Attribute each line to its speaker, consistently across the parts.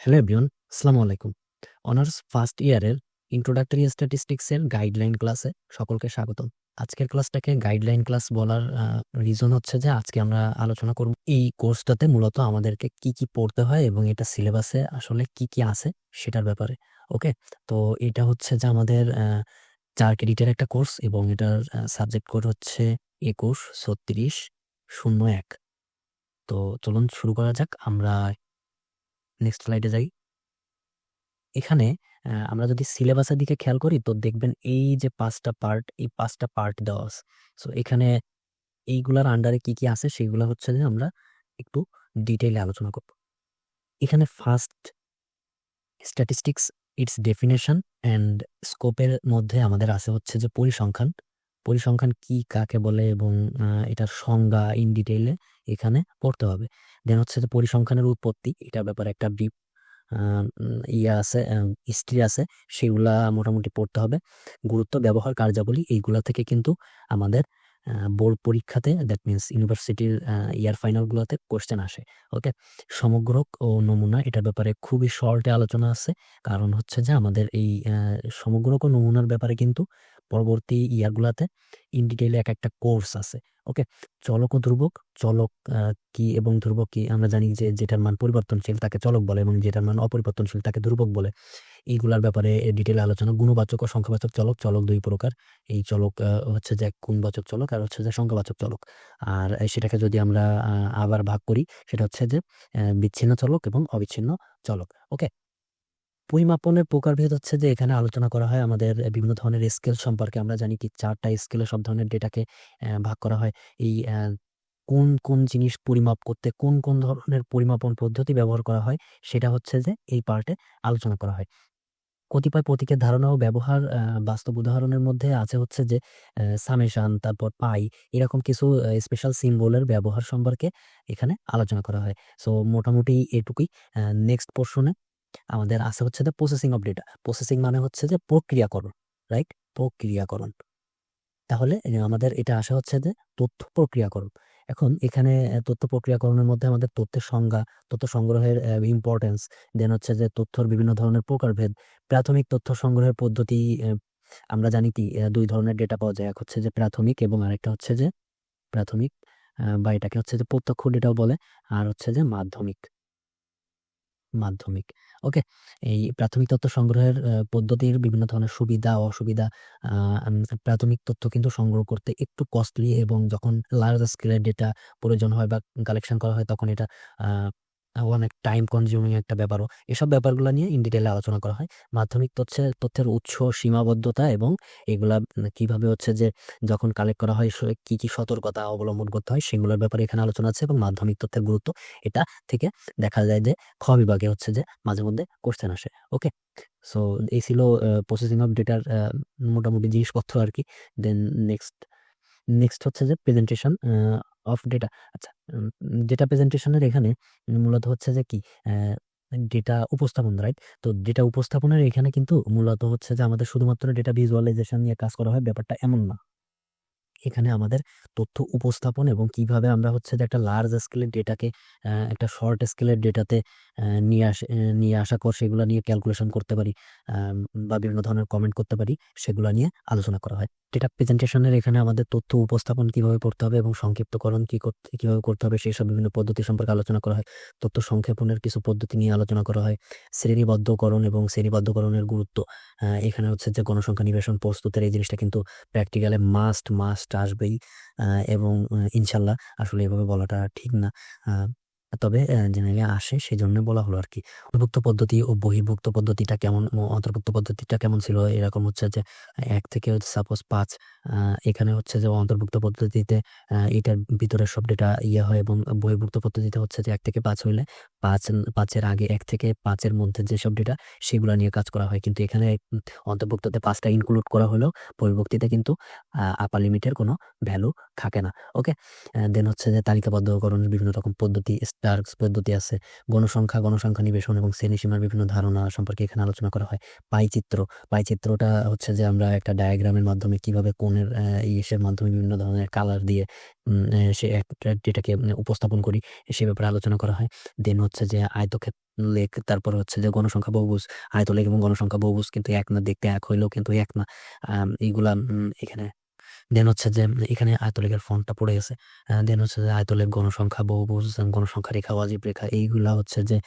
Speaker 1: Hello everyone, আসসালামু আলাইকুম। Honours first ইয়ারের ইন্ট্রোডাক্টরি স্ট্যাটিস্টিক্স এর গাইডলাইন ক্লাসে সকলকে স্বাগতম। আজকের ক্লাসটাকে গাইডলাইন ক্লাস বলার রিজন হচ্ছে যে আজকে আমরা আলোচনা করব এই কোর্সটাতে মূলত আমাদেরকে কি, কি পড়তে হয় এবং এটা সিলেবাসে আসলে কি, কি আছে সেটার ব্যাপারে। ওকে? তো এটা হচ্ছে যে আমাদের ৪ ক্রেডিটের একটা কোর্স এবং এটার সাবজেক্ট কোড হচ্ছে ২১-৩৬-০১। তো চলুন শুরু করা যাক। আমরা নেক্সট স্লাইডে যাই। এখানে আমরা যদি সিলেবাসের দিকে খেয়াল করি তো দেখবেন এই যে ৫ টা পার্ট, এই ৫ টা পার্ট দেওয়া আছে। সো এখানে এইগুলার আন্ডারে কি, কি আছে সেগুলা হচ্ছে যে আমরা একটু ডিটেইলে আলোচনা করব। এখানে first statistics, its definition and স্কোপের মধ্যে আমাদের আছে হচ্ছে যে পরিসংখ্যান। পরিসংখ্যান কি, কাকে বলে এবং এটার সংজ্ঞা ইন ডিটেইলে এখানে পড়তে হবে। দেন হচ্ছে যে পরিসংখ্যানের উৎপত্তি, এটার ব্যাপারে একটা ব্রিফ ইয়ে আছে, হিস্ট্রি আছে, সেগুলা মোটামুটি পড়তে হবে। গুরুত্ব, ব্যবহার, কার্যাবলী এইগুলা থেকে কিন্তু আমাদের বোর্ড পরীক্ষাতে দ্যাট মিনস ইউনিভার্সিটির ইয়ার ফাইনাল গুলাতে কোয়েশ্চেন আসে। ওকে? সমগ্রক ও নমুনা এটার ব্যাপারে খুবই শর্টে আলোচনা আছে। কারণ হচ্ছে যে আমাদের এই সমগ্রক ও নমুনার ব্যাপারে কিন্তু পরবর্তী ইয়ারগুলাতে ইন ডিটেইলে একটা কোর্স আছে। ওকে? চলক ও ধ্রুবক, চলক কি এবং ধ্রুবক কি? আমরা জানি যে যেটার মান পরিবর্তনশীল তাকে চলক বলে এবং যেটার মান অপরিবর্তনশীল তাকে ধ্রুবক বলে। এইগুলার ব্যাপারে ডিটেইলে আলোচনা। গুণবাচক ও সংখ্যাবাচক চলক, চলক ২ প্রকার। এই চলক হচ্ছে যে গুণবাচক চলক আর হচ্ছে যে সংখ্যাবাচক চলক। আর সেটাকে যদি আমরা আবার ভাগ করি সেটা হচ্ছে যে বিচ্ছিন্ন চলক এবং অবিচ্ছিন্ন চলক। ওকে? পরিমাপনের প্রকারভেদ হচ্ছে যে এখানে আলোচনা করা হয় আমাদের বিভিন্ন ধরনের স্কেল সম্পর্কে। আমরা জানি কি ৪ টা স্কেলে সব ধরনের ডেটাকে ভাগ করা হয়। এই কোন, কোন জিনিস পরিমাপ করতে কোন, কোন ধরনের পরিমাপন পদ্ধতি ব্যবহার করা হয় সেটা হচ্ছে যে এই পার্টে আলোচনা করা হয়। কতিপয় প্রতীকের ধারণা ও ব্যবহার বাস্তব উদাহরণের মধ্যে আছে হচ্ছে যে সামেশন, তারপর পাই, এরকম কিছু স্পেশাল সিম্বলের ব্যবহার সম্পর্কে এখানে আলোচনা করা হয়। সো মোটামুটি এটুকুই। নেক্সট পোরশনে আমাদের আছে হচ্ছে যে প্রসেসিং অফ ডেটা। প্রসেসিং মানে হচ্ছে যে প্রক্রিয়াকরণ, রাইট? প্রক্রিয়াকরণ। তাহলে আমাদের এটা আসা হচ্ছে যে তথ্য প্রক্রিয়াকরণ। এখন এখানে তথ্য প্রক্রিয়াকরণের মধ্যে আমাদের তথ্যের সংজ্ঞা, তথ্য সংগ্রহের ইম্পোর্টেন্স, দেন হচ্ছে যে তথ্যর বিভিন্ন ধরনের প্রকারভেদ, প্রাথমিক তথ্য সংগ্রহের পদ্ধতি। আমরা জানি কি ২ ধরনের ডেটা পাওয়া যায়। এক হচ্ছে যে প্রাথমিক এবং আরেকটা হচ্ছে যে প্রাথমিক বা এটাকে হচ্ছে যে প্রত্যক্ষ ডেটাও বলে। আর হচ্ছে যে মাধ্যমিক। মাধ্যমিক। ওকে? এই প্রাথমিক তথ্য সংগ্রহের পদ্ধতির বিভিন্ন ধরনের সুবিধা, অসুবিধা। আ আম প্রাথমিক তথ্য কিন্তু সংগ্রহ করতে একটু কস্টলি এবং যখন লার্জ স্কেলের ডেটা প্রয়োজন হয় বা কালেকশন করা হয় তখন এটা আ অনেক টাইম কনজিউমিং একটা ব্যাপারও। এসব ব্যাপারগুলা নিয়ে ইন ডিটেইল এ আলোচনা করা হয়। মাধ্যমিক তথ্যের উৎস, সীমাবদ্ধতা এবং এগুলা কিভাবে হচ্ছে যে যখন কালেক্ট করা হয় কি, কি সতর্কতা অবলম্বন করতে হয় সেগুলোর ব্যাপারে এখানে আলোচনা আছে এবং মাধ্যমিক তথ্যের গুরুত্ব, এটা থেকে দেখা যায় যে খ বিভাগে হচ্ছে যে মাঝে মধ্যে কোয়েশ্চেন আসে। ওকে? সো এই ছিল প্রসেসিং অফ ডেটার মোটামুটি জিনিসপত্র আরকি। দেন নেক্সট নেক্সট হচ্ছে যে প্রেজেন্টেশন অফ ডেটা। আচ্ছা, ডেটা প্রেজেন্টেশনের এখানে মূলত হচ্ছে যে কি ডেটা উপস্থাপন, রাইট? তো ডেটা উপস্থাপনের এখানে কিন্তু মূলত হচ্ছে যে আমাদের শুধুমাত্র ডেটা ভিজুয়ালাইজেশন নিয়ে কাজ করা হয়, ব্যাপারটা এমন না। এখানে আমাদের তথ্য উপস্থাপন এবং কিভাবে আমরা হচ্ছে যে একটা লার্জ স্কেলের ডেটাকে একটা শর্ট স্কেলের ডেটাতে নিয়ে আসার পর সেগুলা নিয়ে ক্যালকুলেশন করতে পারি, বা বিভিন্ন ধরনের কমেন্ট করতে পারি, সেগুলা নিয়ে আলোচনা করা হয়। ডেটা প্রেজেন্টেশনের এখানে আমাদের তথ্য উপস্থাপন কিভাবে করতে হবে এবং সংক্ষিপ্তকরণ কিভাবে করতে হবে সেসব বিভিন্ন পদ্ধতি সম্পর্কে আলোচনা করা হয়। তথ্য সংক্ষেপণের কিছু পদ্ধতি নিয়ে আলোচনা করা হয়। শ্রেণীবদ্ধকরণ এবং শ্রেণীবদ্ধকরণের গুরুত্ব। এখানে হচ্ছে যে গণসংখ্যা নিবেশন প্রস্তুতের এই জিনিসটা কিন্তু প্র্যাকটিক্যালে মাস্ট আসবেই। আ এবং ইনশাআল্লাহ আসলে এভাবে বলাটা ঠিক না। আ তবে জেনারেলি আসে সেজন্য বলা হলো আরকি। অন্তর্ভুক্ত পদ্ধতি ও বহির্ভুক্ত পদ্ধতিটা কেমন, অন্তর্ভুক্ত পদ্ধতিটা কেমন ছিল? এরকম হচ্ছে যে ১ থেকে সাপোজ ৫, আ এখানে হচ্ছে যে অন্তর্ভুক্ত পদ্ধতিতে এটার ভিতরে সব ডেটা ইয়ে হয় এবং বহির্ভুক্ত পদ্ধতিতে হচ্ছে যে ১ থেকে ৫ হইলে ৫ এর আগে ১ থেকে ৫ এর মধ্যে যেসব ডেটা সেগুলা নিয়ে কাজ করা হয়। কিন্তু এখানে অন্তর্ভুক্ততে ৫ টা ইনক্লুড করা হলেও পরবর্তীতে কিন্তু আপার লিমিটের কোনো ভ্যালু থাকে না। ওকে? দেন হচ্ছে যে তালিকাবদ্ধকরণের বিভিন্ন রকম পদ্ধতি, স্টারস পদ্ধতি আছে। গণসংখ্যা নিবেশন এবং শ্রেণীসীমার বিভিন্ন ধারণা সম্পর্কে এখানে আলোচনা করা হয়। পাইচিত্র, পাইচিত্রটা হচ্ছে যে আমরা একটা ডায়াগ্রামের মাধ্যমে কিভাবে কোণের ইসের মাধ্যমে বিভিন্ন ধরনের কালার দিয়ে সে একটা ডেটাকে উপস্থাপন করি, সে ব্যাপারে আলোচনা করা হয়। দেন হচ্ছে যে লেক, তারপর হচ্ছে যে গণসংখ্যা বহুভুজ, আয়তলেখ এবং গণসংখ্যা বহুভুজ কিন্তু এক না, দেখতে এক হইলেও কিন্তু এক না। এইগুলা এখানে দেন হচ্ছে যে এখানে আয়তলেখের ফন্টটা পড়ে গেছে। দেন হচ্ছে যে আয়তলেখ, গণসংখ্যা বহুভুজ, গণসংখ্যা রেখা, ওয়াজিব রেখা, এইগুলা হচ্ছে যে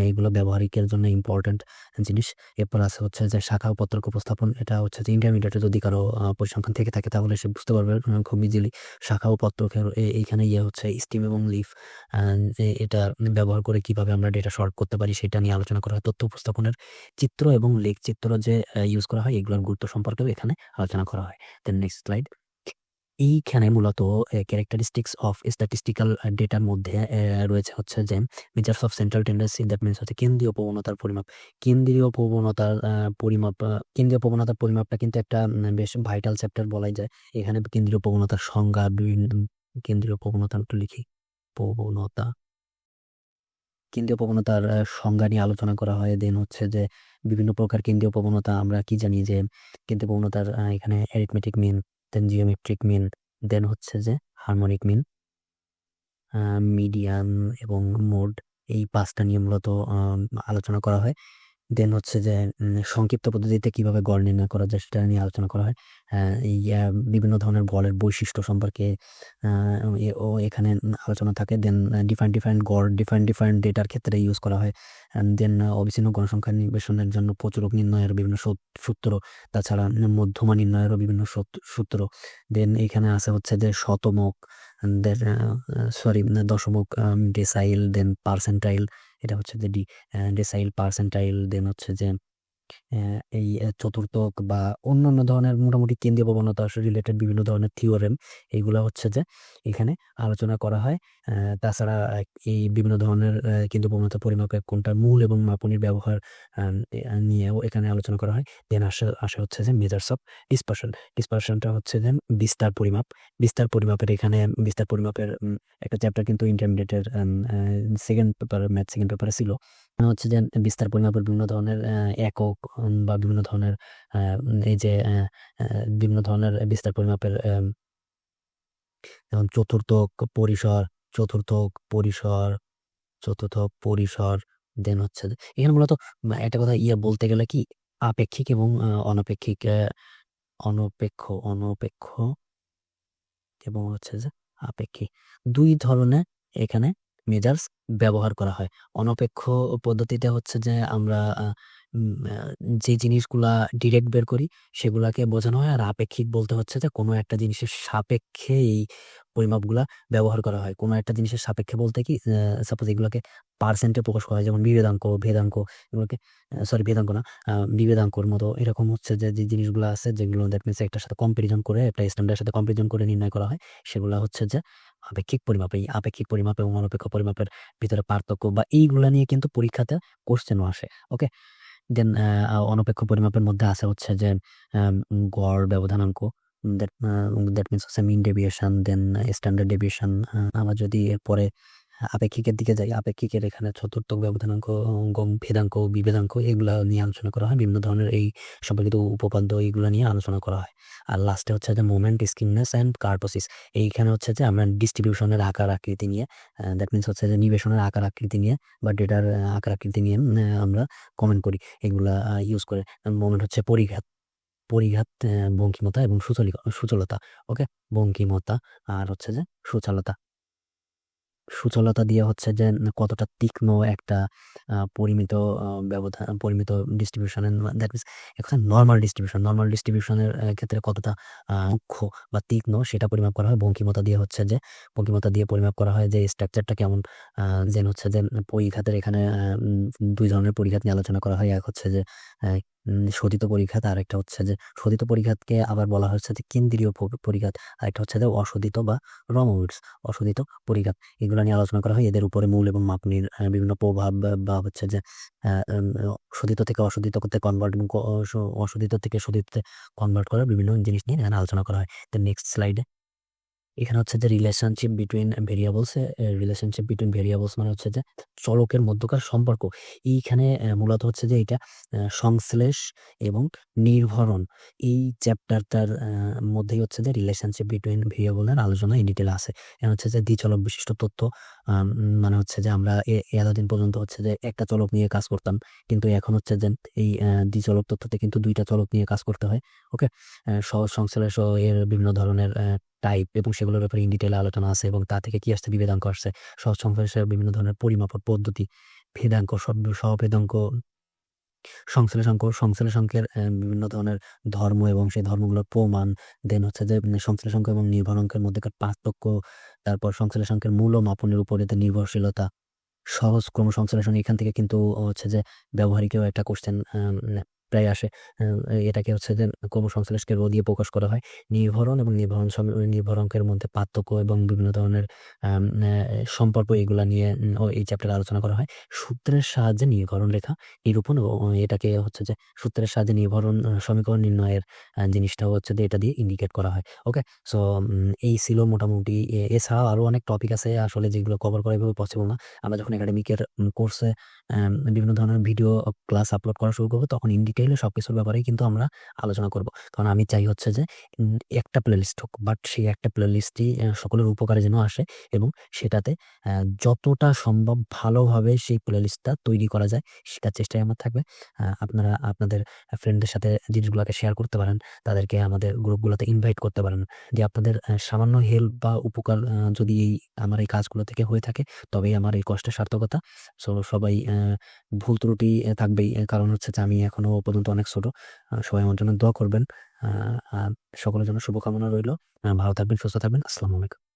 Speaker 1: এইগুলো ব্যবহারিকের জন্য ইম্পর্টেন্ট জিনিস। এরপর আছে হচ্ছে যে শাখা ও পত্রক উপস্থাপন। এটা হচ্ছে যে ইন্টারমিডিয়েটে যদি কারো পরিসংখ্যান থেকে থাকে তাহলে সে বুঝতে পারবে খুব ইজিলি। শাখা ও পত্রকের এইখানে হচ্ছে স্টিম এবং লিফ, এটা ব্যবহার করে কিভাবে আমরা ডেটা সর্ট করতে পারি সেটা নিয়ে আলোচনা করা হয়। তথ্য উপস্থাপনের চিত্র এবং লেখ চিত্র যে ইউজ করা হয় এগুলোর গুরুত্ব সম্পর্কেও এখানে আলোচনা করা হয়। Then next slide. এইখানে মূলত ক্যারেক্টারিস্টিক্স অফ স্ট্যাটিস্টিক্যাল ডেটার মধ্যে রয়েছে হচ্ছে যে measures of central tendency, that means হচ্ছে কেন্দ্রীয় প্রবণতার পরিমাপ। কেন্দ্রীয় প্রবণতার পরিমাপ, কেন্দ্রীয় প্রবণতার পরিমাপটা কিন্তু একটা বেশ ভাইটাল চ্যাপ্টার বলাই যায়। এখানে কেন্দ্রীয় প্রবণতার সংজ্ঞা, বিভিন্ন কেন্দ্রীয় প্রবণতা একটু লিখি, প্রবণতা, কেন্দ্রীয় প্রবণতার সংজ্ঞা নিয়ে আলোচনা করা হয়। দেন হচ্ছে যে বিভিন্ন প্রকার কেন্দ্রীয় প্রবণতা আমরা কি জানি যে কেন্দ্রীয় প্রবণতার এখানে অ্যারিথমেটিক মিন, দেন জিওমেট্রিক মিন, দেন হচ্ছে যে হারমোনিক মিন, মিডিয়ান এবং মোড, এই পাঁচটা নিয়ে মূলত আলোচনা করা হয়। দেন হচ্ছে যে সংক্ষিপ্ত পদ্ধতিতে কিভাবে গড় নির্ণয় করা যায় সেটা নিয়ে আলোচনা করা হয়। এই বিভিন্ন ধরনের গড়ের বৈশিষ্ট্য সম্পর্কে ও এখানে আলোচনা থাকে। দেন ডিফারেন্ট গড় ডিফারেন্ট ডেটার ক্ষেত্রে ইউজ করা হয়। দেন অবিচ্ছিন্ন গণসংখ্যা নির্বেশনের জন্য প্রচুরক নির্ণয়ের বিভিন্ন সূত্র, তাছাড়া মধ্যমা নির্ণয়েরও বিভিন্ন সূত্র। দেন এখানে আছে হচ্ছে যে শতমক, দেন সরি দশমক, ডেসাইল, দেন পার্সেন্টাইল, এটা হচ্ছে যে ডেসাইল, পার্সেন্টাইল, দেন হচ্ছে যে এই চতুর্থক বা অন্যান্য ধরনের মোটামুটি কেন্দ্রীয় প্রবণতা রিলেটেড বিভিন্ন ধরনের থিওরেম, এইগুলা হচ্ছে যে এখানে আলোচনা করা হয়। তাছাড়া এই বিভিন্ন ধরনের কেন্দ্রীয় প্রবণতা পরিমাপে কোনটা মূল এবং মাপনীর ব্যবহার নিয়েও এখানে আলোচনা করা হয়। দেন আসে হচ্ছে যে মেজার্স অফ ডিসপারশন। ডিসপারশনটা হচ্ছে যে বিস্তার পরিমাপ। বিস্তার পরিমাপের এখানে বিস্তার পরিমাপের একটা চ্যাপ্টার কিন্তু ইন্টারমিডিয়েটের সেকেন্ড পেপার, ম্যাথ সেকেন্ড পেপারে ছিল। হচ্ছে যে বিস্তার পরিমাপের বিভিন্ন ধরনের একক, বা বিভিন্ন ধরনের এই যে বিভিন্ন ধরনের বিস্তার পরিমাপের যেমন পরিসর, চতুর্থক পরিসর, চতুর্থক পরিসর। দেন হচ্ছে যে এখানে মূলত একটা কথা বলতে গেলে কি, আপেক্ষিক এবং অনপেক্ষিক, অনপেক্ষ অনপেক্ষ এবং হচ্ছে যে আপেক্ষিক, দুই ধরনের এখানে মেজার্স ব্যবহার করা হয়। অনপেক্ষ পদ্ধতিতে হচ্ছে যে আমরা যে জিনিসগুলা ডিরেক্ট বের করি সেগুলাকে বোঝানো হয়। আর আপেক্ষিক বলতে হচ্ছে যে কোনো একটা জিনিসের সাপেক্ষে এই পরিমাপগুলা ব্যবহার করা হয়। কোনো একটা জিনিসের সাপেক্ষে বলতে কি, সাপোজ এগুলোকে পার্সেন্টে প্রকাশ করা হয়, যেমন বিভেদাঙ্ক, ভেদাঙ্ক, এগুলোকে সরি ভেদাঙ্ক না, বিভেদাঙ্কর মতো এরকম হচ্ছে যে যে জিনিসগুলো আছে যেগুলো দ্যাট মিনস একটার সাথে কম্পারিজন করে, একটা স্ট্যান্ডার্ডের সাথে কম্পারিজন করে নির্ণয় করা হয়, সেগুলা হচ্ছে যে আপেক্ষিক পরিমাপ। এই আপেক্ষিক পরিমাপ এবং অনপেক্ষ পরিমাপের ভিতরে পার্থক্য বা এইগুলা নিয়ে কিন্তু পরীক্ষাতে কোশ্চেনও আসে। ওকে। দেন অনপেক্ষ পরিমাপের মধ্যে আছে হচ্ছে যে গড় ব্যবধানাঙ্ক, দ্যাট মিনস হচ্ছে মিন ডেভিয়েশন, দেন স্ট্যান্ডার্ড ডেভিয়েশন। আমরা যদি এরপরে আপেক্ষিকের দিকে যাই, আপেক্ষিকের এখানে চতুর্থক ব্যবধানাঙ্ক, ভেদাঙ্ক, বিভেদাঙ্ক, এগুলা নিয়ে আলোচনা করা হয়। বিভিন্ন ধরনের এই সম্পর্কিত উপপাদ্য এইগুলো নিয়ে আলোচনা করা হয়। আর লাস্টে হচ্ছে যে মোমেন্ট, স্কিমনেস অ্যান্ড কার্পোসিস। এইখানে হচ্ছে যে আমরা ডিস্ট্রিবিউশনের আকার আকৃতি নিয়ে, দ্যাট মিনস হচ্ছে যে নিবেশনের আকার আকৃতি নিয়ে বা ডেটার আকার আকৃতি নিয়ে আমরা কমেন্ট করি। এগুলা ইউজ করে। মোমেন্ট হচ্ছে পরিঘাত, বঙ্কিমতা এবং সুচলতা। ওকে, বঙ্কিমতা আর হচ্ছে যে সুচালতা। সুচলতা দিয়ে হচ্ছে যে কতটা তীক্ষ্ণ একটা পরিমিত পরিমিত ডিস্ট্রিবিউশনের, দ্যাট মিনস একটা নর্মাল ডিস্ট্রিবিউশনের ক্ষেত্রে কতটা সূক্ষ্ম বা তীক্ষ্ণ সেটা পরিমাপ করা হয়। বঙ্কিমতা দিয়ে পরিমাপ করা হয় যে স্ট্রাকচারটা কেমন। দেন হচ্ছে যে পরিঘাতের এখানে দুই ধরনের পরিঘাত নিয়ে আলোচনা করা হয়। এক হচ্ছে যে শোধিত পরিঘাত, আর একটা হচ্ছে যে শোধিত পরিঘাতকে আবার বলা হচ্ছে যে কেন্দ্রীয় পরিঘাত, আর একটা হচ্ছে যে অশোধিত বা রমউইটস অশোধিত পরিঘাত। এগুলো নিয়ে আলোচনা করা হয়। এদের উপরে মূল এবং মাপনীর বিভিন্ন প্রভাব বা হচ্ছে যে শোধিত থেকে অশোধিত করতে কনভার্ট এবং অশোধিত থেকে শোধিততে কনভার্ট করার বিভিন্ন জিনিস নিয়ে এখানে আলোচনা করা হয়। নেক্সট স্লাইডে এখানে হচ্ছে যে রিলেশনশিপ বিটুইন ভেরিয়েবলস মানে হচ্ছে যে চলকের মধ্যকার সম্পর্ক। এইখানে মূলত হচ্ছে যে এটা সংশ্লেষ এবং নির্ভরণ, এই চ্যাপ্টারটার মধ্যেই হচ্ছে যে রিলেশনশিপ বিটুইন ভেরিয়েবলের আলোচনা ইন ডিটেল আছে। এখানে হচ্ছে যে দ্বিচলক বিশিষ্ট তথ্য মানে হচ্ছে যে আমরা এতদিন পর্যন্ত হচ্ছে যে একটা চলক নিয়ে কাজ করতাম। কিন্তু এখন হচ্ছে যে এই দ্বি-চলক তথ্যতে কিন্তু ২ টা চলক নিয়ে কাজ করতে হয়। ওকে? সহজ সংশ্লেষ এর বিভিন্ন ধরনের টাইপ এবং সেগুলোর ব্যাপারে ইন ডিটেইল আলোচনা আছে এবং তা থেকে কি আসছে বিভেদাঙ্ক আসছে। সহজ সংশ্লেষের বিভিন্ন ধরনের পরিমাপক পদ্ধতি, ভেদাঙ্ক, সহভেদাঙ্ক, সংশ্লেষাঙ্কের বিভিন্ন ধরনের ধর্ম এবং সেই ধর্মগুলোর প্রমাণ, দেন হচ্ছে যে সংশ্লেষাঙ্ক এবং নির্ভরাঙ্কের মধ্যেকার পার্থক্য, তারপর সংশ্লেষাঙ্কের মূল ও মাপনের উপর এদের নির্ভরশীলতা, সহজ ক্রম সংশ্লেষণ এখান থেকে কিন্তু হচ্ছে যে ব্যবহারিকও একটা কোশ্চেন প্রায় আসে। আ এটাকে হচ্ছে যে ক্রম সংশ্লেষকে রো দিয়ে প্রকাশ করা হয়। নির্ভরণ এবং নির্ভরাঙ্কের মধ্যে পার্থক্য এবং বিভিন্ন ধরনের আম অ্যা সম্পর্ক এগুলা নিয়ে এই চ্যাপ্টারে আলোচনা করা হয়। সূত্রের সাহায্যে নির্ভরণ রেখা নিরূপণ ও এটাকে হচ্ছে যে সূত্রের সাহায্যে নির্ভরণ সমীকরণ নির্ণয়ের জিনিসটাও হচ্ছে যে এটা দিয়ে ইন্ডিকেট করা হয়। ওকে? সো এই ছিল মোটামুটি। এছাড়াও আরো অনেক টপিক আছে আসলে যেগুলো কভার করা এভাবে পসিবল না। আমরা যখন একাডেমিকের কোর্সে বিভিন্ন ধরনের ভিডিও ক্লাস আপলোড করা শুরু করব, তখন ইন ডিটেইলে সবকিছুর ব্যাপারেই কিন্তু আমরা আলোচনা করব। কারণ আমি চাই হচ্ছে যে একটা প্লেলিস্ট হোক, বাট সেই একটা প্লেলিস্টই সকলের উপকারে যেন আসে এবং সেটাতে যতটা সম্ভব ভালোভাবে সেই প্লেলিস্টটা তৈরি করা যায়, সেটার চেষ্টাই আমার থাকবে। আপনারা আপনাদের ফ্রেন্ডদের সাথে জিনিসগুলাকে শেয়ার করতে পারেন। তাদেরকে আমাদের গ্রুপগুলোতে ইনভাইট করতে পারেন। যে আপনাদের সামান্য হেল্প বা উপকার যদি আমার এই কাজগুলো থেকে হয়ে থাকে, তবেই আমার এই কষ্টের সার্থকতা। সো সবাই ভুল ত্রুটি থাকবেই। কারণ হচ্ছে যে আমি এখনো পর্যন্ত অনেক ছোট। সবাই আমার জন্য দোয়া করবেন। আ আ সকলের জন্য শুভকামনা রইলো। ভালো থাকবেন, সুস্থ থাকবেন। আসসালামু আলাইকুম।